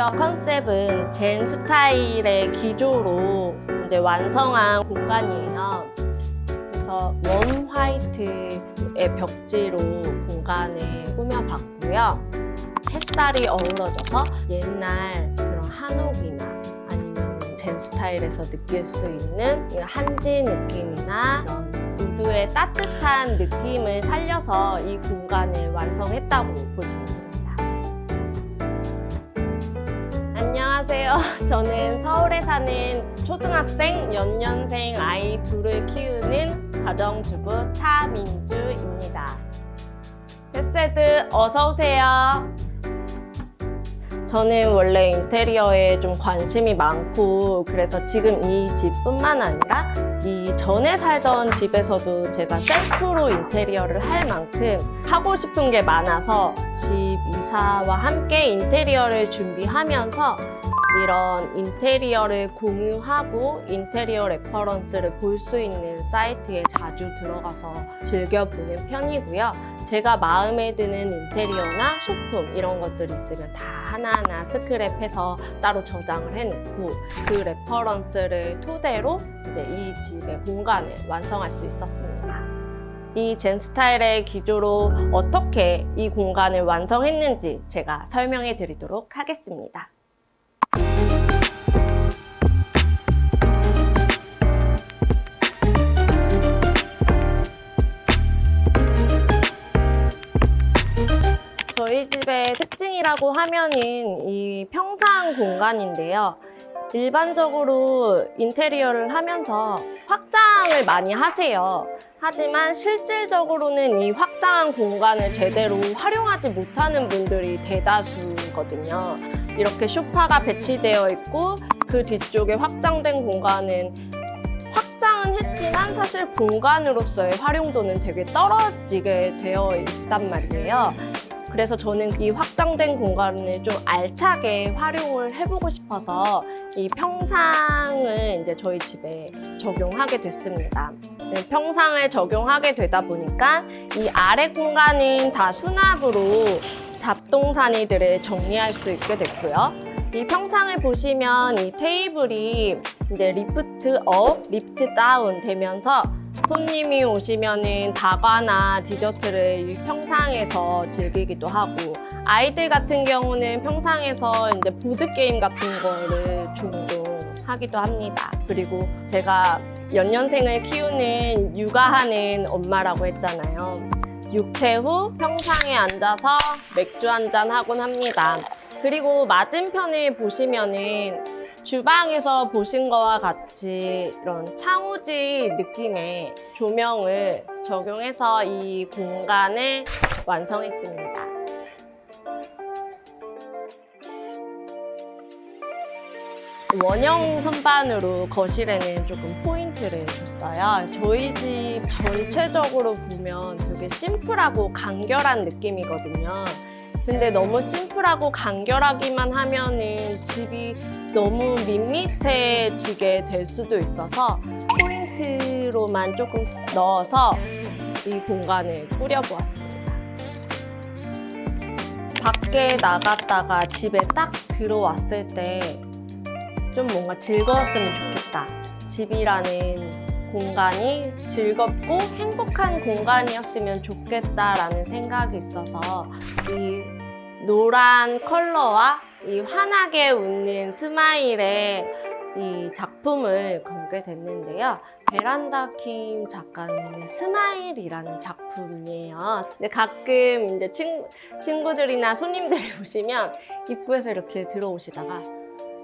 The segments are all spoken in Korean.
인테리어 컨셉은 젠 스타일의 기조로 이제 완성한 공간이에요. 그래서 웜 화이트의 벽지로 공간을 꾸며봤고요. 햇살이 어우러져서 옛날 그런 한옥이나 아니면 젠 스타일에서 느낄 수 있는 한지 느낌이나 이런 우드의 따뜻한 느낌을 살려서 이 공간을 완성했다고 보시면 됩니다. 안녕하세요. 저는 서울에 사는 초등학생, 연년생 아이 둘을 키우는 가정주부 차민주입니다. 햇세드 어서오세요. 저는 원래 인테리어에 좀 관심이 많고 그래서 지금 이 집뿐만 아니라 이 전에 살던 집에서도 제가 셀프로 인테리어를 할 만큼 하고 싶은 게 많아서 집 이사와 함께 인테리어를 준비하면서 이런 인테리어를 공유하고 인테리어 레퍼런스를 볼 수 있는 사이트에 자주 들어가서 즐겨보는 편이고요. 제가 마음에 드는 인테리어나 소품 이런 것들이 있으면 다 하나하나 스크랩해서 따로 저장을 해놓고 그 레퍼런스를 토대로 이제 이 집의 공간을 완성할 수 있었습니다. 이 젠 스타일의 기조로 어떻게 이 공간을 완성했는지 제가 설명해 드리도록 하겠습니다. 저희 집의 특징이라고 하면은 이 평상 공간인데요. 일반적으로 인테리어를 하면서 확장을 많이 하세요. 하지만 실질적으로는 이 확장한 공간을 제대로 활용하지 못하는 분들이 대다수거든요. 이렇게 소파가 배치되어 있고 그 뒤쪽에 확장된 공간은 확장은 했지만 사실 공간으로서의 활용도는 되게 떨어지게 되어 있단 말이에요. 그래서 저는 이 확장된 공간을 좀 알차게 활용을 해보고 싶어서 이 평상을 이제 저희 집에 적용하게 됐습니다. 평상을 적용하게 되다 보니까 이 아래 공간은 다 수납으로 잡동사니들을 정리할 수 있게 됐고요. 이 평상을 보시면 이 테이블이 이제 리프트 업, 리프트 다운 되면서 손님이 오시면은 다과나 디저트를 이 평상에서 즐기기도 하고 아이들 같은 경우는 평상에서 이제 보드게임 같은 거를 종종 하기도 합니다. 그리고 제가 연년생을 키우는 육아하는 엄마라고 했잖아요. 육퇴 후 평상에 앉아서 맥주 한잔 하곤 합니다. 그리고 맞은편을 보시면은 주방에서 보신 거와 같이 이런 창호지 느낌의 조명을 적용해서 이 공간을 완성했습니다. 원형 선반으로 거실에는 조금 포인트를 줬어요. 저희 집 전체적으로 보면 되게 심플하고 간결한 느낌이거든요. 근데 너무 심플하고 간결하기만 하면은 집이 너무 밋밋해지게 될 수도 있어서 포인트로만 조금 넣어서 이 공간을 꾸려보았습니다. 밖에 나갔다가 집에 딱 들어왔을 때 좀 뭔가 즐거웠으면 좋겠다. 집이라는 공간이 즐겁고 행복한 공간이었으면 좋겠다라는 생각이 있어서 이 노란 컬러와 이 환하게 웃는 스마일의 이 작품을 걸게 됐는데요. 베란다 킴 작가님의 스마일이라는 작품이에요. 근데 가끔 이제 친구들이나 손님들이 오시면 입구에서 이렇게 들어오시다가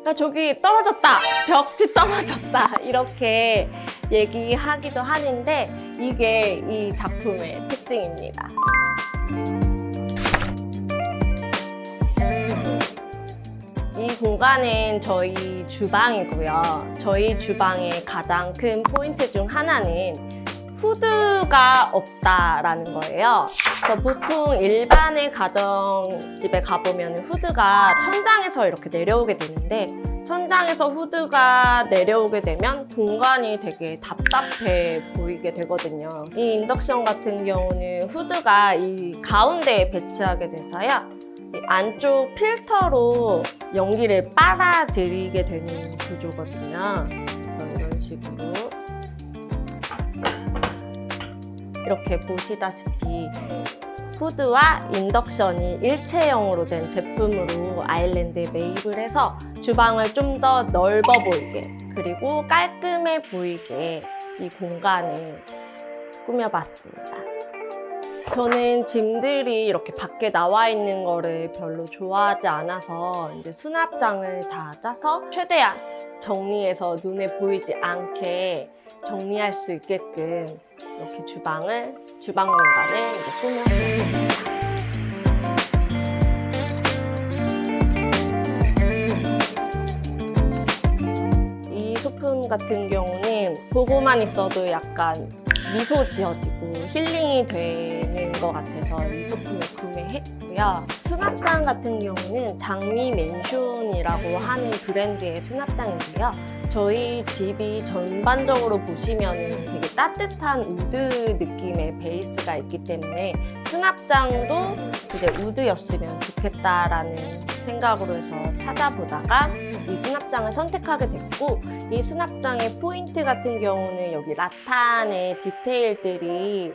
야, 저기 떨어졌다! 벽지 떨어졌다! 이렇게 얘기하기도 하는데 이게 이 작품의 특징입니다. 이 공간은 저희 주방이고요. 저희 주방의 가장 큰 포인트 중 하나는 후드가 없다라는 거예요. 그래서 보통 일반의 가정집에 가보면 후드가 천장에서 이렇게 내려오게 되는데 천장에서 후드가 내려오게 되면 공간이 되게 답답해 보이게 되거든요. 이 인덕션 같은 경우는 후드가 이 가운데에 배치하게 돼서요. 이 안쪽 필터로 연기를 빨아들이게 되는 구조거든요. 그래서 이런 식으로 이렇게 보시다시피 후드와 인덕션이 일체형으로 된 제품으로 아일랜드에 매입을 해서 주방을 좀 더 넓어 보이게 그리고 깔끔해 보이게 이 공간을 꾸며봤습니다. 저는 짐들이 이렇게 밖에 나와 있는 거를 별로 좋아하지 않아서 이제 수납장을 다 짜서 최대한 정리해서 눈에 보이지 않게 정리할 수 있게끔 이렇게 주방 공간을 이렇게 꾸몄습니다. 이 소품 같은 경우는 보고만 있어도 약간 미소 지어지고 힐링이 되는 것 같아서 이 소품을 구매했고요. 수납장 같은 경우는 장미 맨션이라고 하는 브랜드의 수납장인데요. 저희 집이 전반적으로 보시면 되게 따뜻한 우드 느낌의 베이스가 있기 때문에 수납장도 이제 우드였으면 좋겠다라는 생각으로 해서 찾아보다가 이 수납장을 선택하게 됐고, 이 수납장의 포인트 같은 경우는 여기 라탄의 디테일들이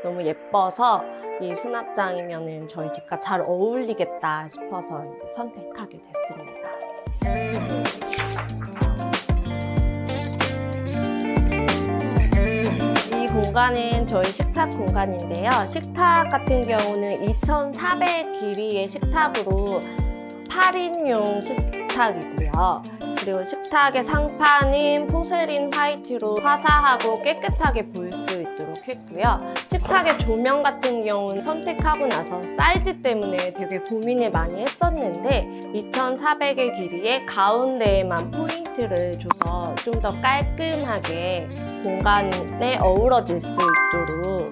너무 예뻐서 이 수납장이면 저희 집과 잘 어울리겠다 싶어서 이제 선택하게 됐습니다. 이 공간은 저희 식탁 공간인데요. 식탁 같은 경우는 2400 길이의 식탁으로 8인용 식탁이고요. 그리고 식탁의 상판은 포세린 화이트로 화사하고 깨끗하게 보일 수 있도록 했고요. 식탁의 조명 같은 경우는 선택하고 나서 사이즈 때문에 되게 고민을 많이 했었는데 2400의 길이에 가운데에만 포인트를 줘서 좀 더 깔끔하게 공간에 어우러질 수 있도록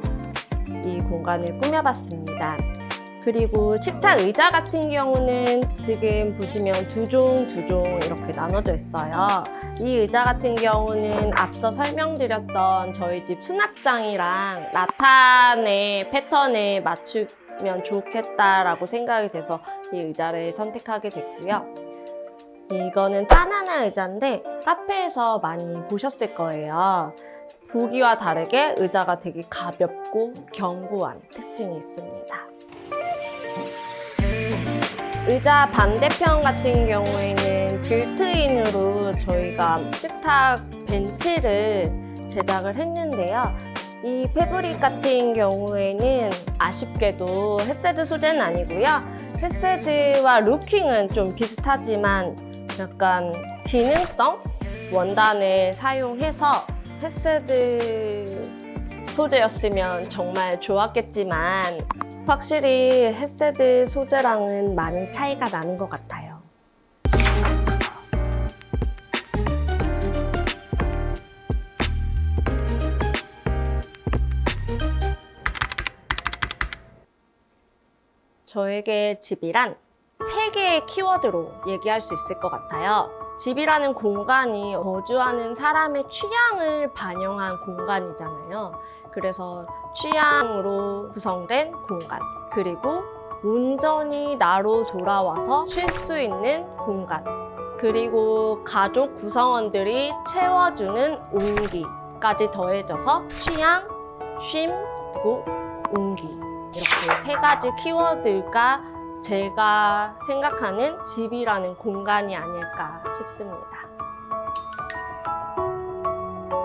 이 공간을 꾸며봤습니다. 그리고 식탁 의자 같은 경우는 지금 보시면 두 종 이렇게 나눠져 있어요. 이 의자 같은 경우는 앞서 설명드렸던 저희 집 수납장이랑 라탄의 패턴에 맞추면 좋겠다라고 생각이 돼서 이 의자를 선택하게 됐고요. 이거는 바나나 의자인데 카페에서 많이 보셨을 거예요. 보기와 다르게 의자가 되게 가볍고 견고한 특징이 있습니다. 의자 반대편 같은 경우에는 빌트인으로 저희가 식탁 벤치를 제작을 했는데요. 이 패브릭 같은 경우에는 아쉽게도 헤세드 소재는 아니고요. 헤세드와 루킹은 좀 비슷하지만 약간 기능성 원단을 사용해서 헤세드 소재였으면 정말 좋았겠지만 확실히 헤세드 소재랑은 많이 차이가 나는 것 같아요. 저에게 집이란 3개의 키워드로 얘기할 수 있을 것 같아요. 집이라는 공간이 거주하는 사람의 취향을 반영한 공간이잖아요. 그래서 취향으로 구성된 공간, 그리고 온전히 나로 돌아와서 쉴 수 있는 공간, 그리고 가족 구성원들이 채워주는 온기까지 더해져서 취향, 쉼, 그리고 온기, 이렇게 3가지 키워드가 제가 생각하는 집이라는 공간이 아닐까 싶습니다.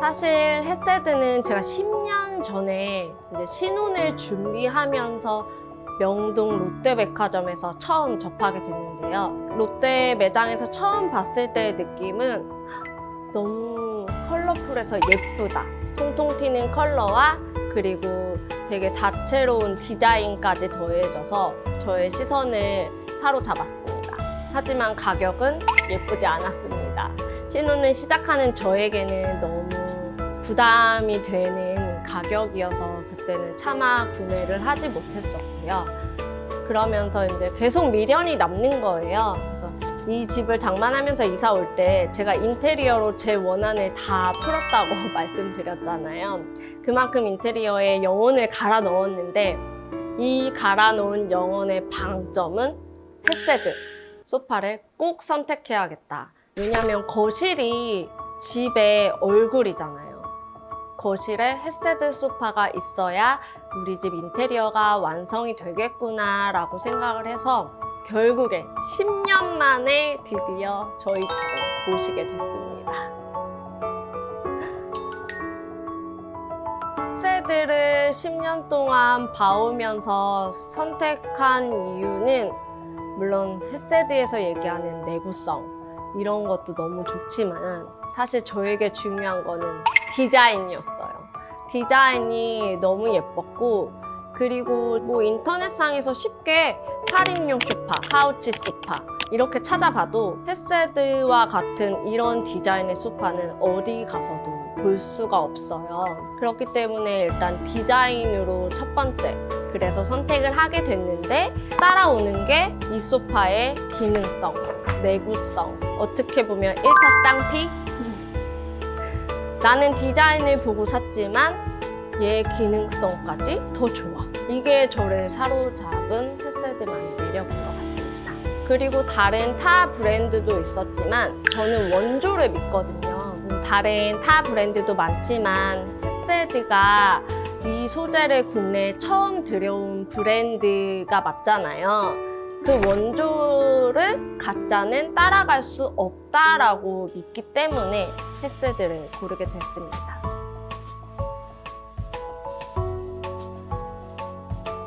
사실 헤세드는 제가 10년 전에 이제 신혼을 준비하면서 명동 롯데백화점에서 처음 접하게 됐는데요. 롯데 매장에서 처음 봤을 때의 느낌은 너무 컬러풀해서 예쁘다. 통통 튀는 컬러와 그리고 되게 다채로운 디자인까지 더해져서 저의 시선을 사로잡았습니다. 하지만 가격은 예쁘지 않았습니다. 신혼을 시작하는 저에게는 너무 부담이 되는 가격이어서 그때는 차마 구매를 하지 못했었고요. 그러면서 이제 계속 미련이 남는 거예요. 그래서 이 집을 장만하면서 이사 올 때 제가 인테리어로 제 원한을 다 풀었다고 말씀드렸잖아요. 그만큼 인테리어에 영혼을 갈아 넣었는데 이 갈아 놓은 영혼의 방점은 헤세드 소파를 꼭 선택해야겠다. 왜냐면 거실이 집의 얼굴이잖아요. 거실에 헤세드 소파가 있어야 우리 집 인테리어가 완성이 되겠구나 라고 생각을 해서 결국에 10년 만에 드디어 저희 집에 모시게 됐습니다. 헤세드를 10년 동안 봐오면서 선택한 이유는 물론 헤세드에서 얘기하는 내구성 이런 것도 너무 좋지만 사실 저에게 중요한 거는 디자인이었어요. 디자인이 너무 예뻤고 그리고 뭐 인터넷상에서 쉽게 8인용 소파, 카우치 소파 이렇게 찾아봐도 헤세드와 같은 이런 디자인의 소파는 어디 가서도 볼 수가 없어요. 그렇기 때문에 일단 디자인으로 첫 번째 그래서 선택을 하게 됐는데 따라오는 게 이 소파의 기능성, 내구성 어떻게 보면 1차 쌍피? 나는 디자인을 보고 샀지만 얘의 기능성까지 더 좋아. 이게 저를 사로잡은 헤세드만의 매력인 것 같습니다. 그리고 다른 타 브랜드도 있었지만 저는 원조를 믿거든요. 다른 타 브랜드도 많지만 헤세드가 이 소재를 국내에 처음 들여온 브랜드가 맞잖아요. 그 원조를 가짜는 따라갈 수 없다라고 믿기 때문에 헤세드를 고르게 됐습니다.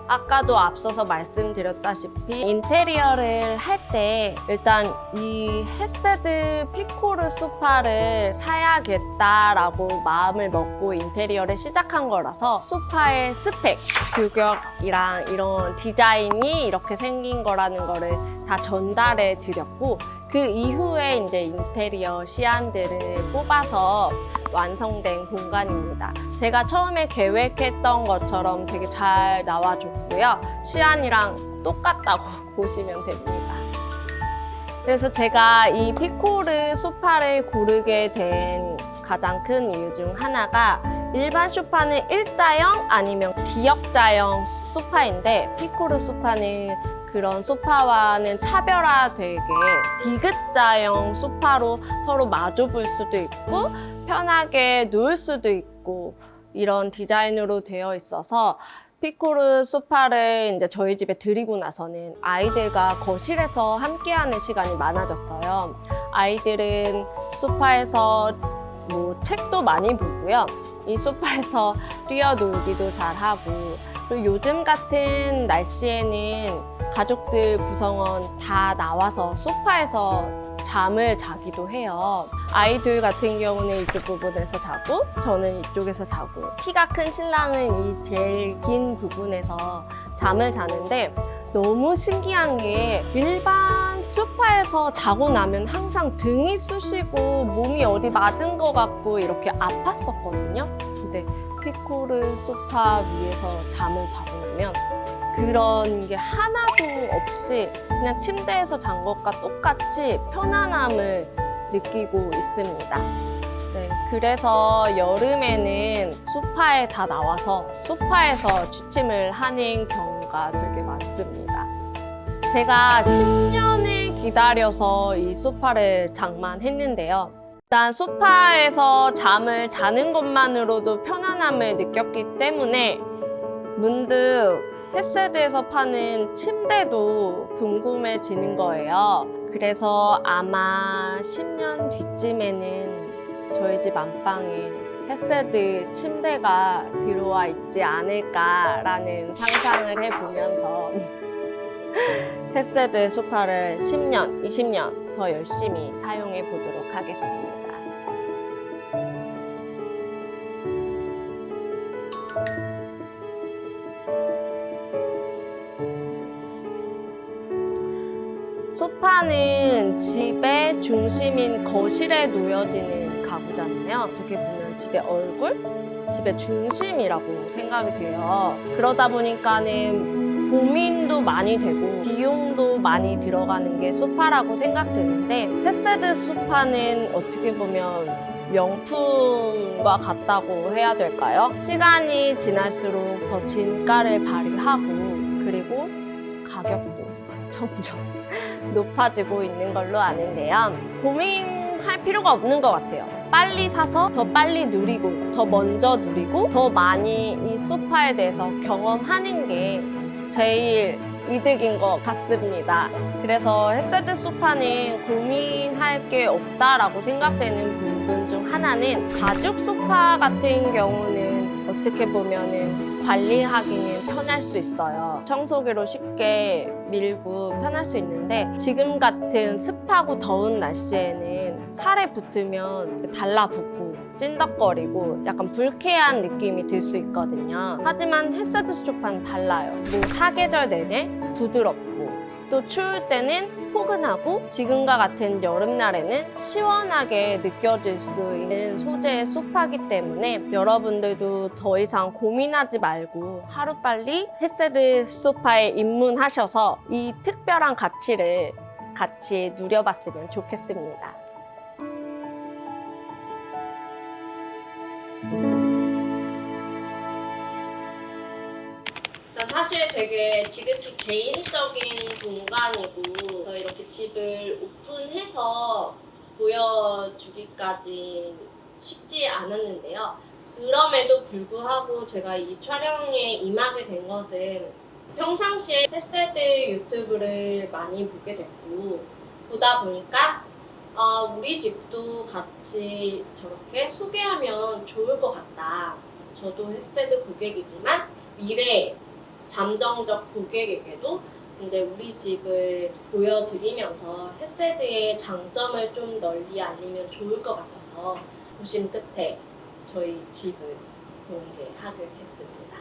아까도 앞서서 말씀드렸다시피 인테리어를 할 때 일단 이 헤세드 피코르 소파를 사야겠다라고 마음을 먹고 인테리어를 시작한 거라서 소파의 스펙, 규격이랑 이런 디자인이 이렇게 생긴 거라는 거를 다 전달해 드렸고 그 이후에 이제 인테리어 시안들을 뽑아서 완성된 공간입니다. 제가 처음에 계획했던 것처럼 되게 잘 나와줬고요. 시안이랑 똑같다고 보시면 됩니다. 그래서 제가 이 피코르 소파를 고르게 된 가장 큰 이유 중 하나가 일반 소파는 일자형 아니면 기역자형 소파인데 피코르 소파는 그런 소파와는 차별화되게 디귿자형 소파로 서로 마주볼 수도 있고 편하게 누울 수도 있고 이런 디자인으로 되어 있어서 피코르 소파를 이제 저희 집에 들이고 나서는 아이들과 거실에서 함께하는 시간이 많아졌어요. 아이들은 소파에서 뭐 책도 많이 보고요. 이 소파에서 뛰어놀기도 잘하고 그리고 요즘 같은 날씨에는 가족들 구성원 다 나와서 소파에서 잠을 자기도 해요. 아이들 같은 경우는 이쪽 부분에서 자고 저는 이쪽에서 자고 키가 큰 신랑은 이 제일 긴 부분에서 잠을 자는데 너무 신기한 게 일반 소파에서 자고 나면 항상 등이 쑤시고 몸이 어디 맞은 것 같고 이렇게 아팠었거든요. 근데 피코르 소파 위에서 잠을 자고 나면 그런 게 하나도 없이 그냥 침대에서 잔 것과 똑같이 편안함을 느끼고 있습니다. 네, 그래서 여름에는 소파에 다 나와서 소파에서 취침을 하는 경우가 되게 많습니다. 제가 10년을 기다려서 이 소파를 장만했는데요. 일단 소파에서 잠을 자는 것만으로도 편안함을 느꼈기 때문에 문득 헤세드에서 파는 침대도 궁금해지는 거예요. 그래서 아마 10년 뒤쯤에는 저희 집 안방에 헤세드 침대가 들어와 있지 않을까라는 상상을 해보면서 헤세드 소파를 10년, 20년 더 열심히 사용해 보도록 하겠습니다. 소파는 집의 중심인 거실에 놓여지는 가구잖아요. 어떻게 보면 집의 얼굴, 집의 중심이라고 생각이 돼요. 그러다 보니까는 고민도 많이 되고 비용도 많이 들어가는 게 소파라고 생각되는데 헤세드 소파는 어떻게 보면 명품과 같다고 해야 될까요? 시간이 지날수록 더 진가를 발휘하고 그리고 가격도 점점 높아지고 있는 걸로 아는데요. 고민할 필요가 없는 것 같아요. 빨리 사서 더 빨리 누리고 더 먼저 누리고 더 많이 이 소파에 대해서 경험하는 게 제일 이득인 것 같습니다. 그래서 헤세드 소파는 고민할 게 없다라고 생각되는 부분 중 하나는 가죽 소파 같은 경우는 어떻게 보면은 관리하기는 편할 수 있어요. 청소기로 쉽게 밀고 편할 수 있는데 지금 같은 습하고 더운 날씨에는 살에 붙으면 달라붙고 찐덕거리고 약간 불쾌한 느낌이 들 수 있거든요. 하지만 헤세드 소파는 달라요. 뭐 사계절 내내 부드럽고 또 추울 때는 포근하고 지금과 같은 여름날에는 시원하게 느껴질 수 있는 소재의 소파이기 때문에 여러분들도 더 이상 고민하지 말고 하루빨리 헤세드 소파에 입문하셔서 이 특별한 가치를 같이 누려봤으면 좋겠습니다. 사실 되게 지극히 개인적인 공간이고 저 이렇게 집을 오픈해서 보여주기까지 쉽지 않았는데요. 그럼에도 불구하고 제가 이 촬영에 임하게 된 것은 평상시에 헤세드 유튜브를 많이 보게 됐고 보다 보니까 우리 집도 같이 저렇게 소개하면 좋을 것 같다. 저도 헤세드 고객이지만 미래에 잠정적 고객에게도 근데 우리 집을 보여드리면서 헤세드의 장점을 좀 널리 알리면 좋을 것 같아서 고심 끝에 저희 집을 공개하게 됐습니다.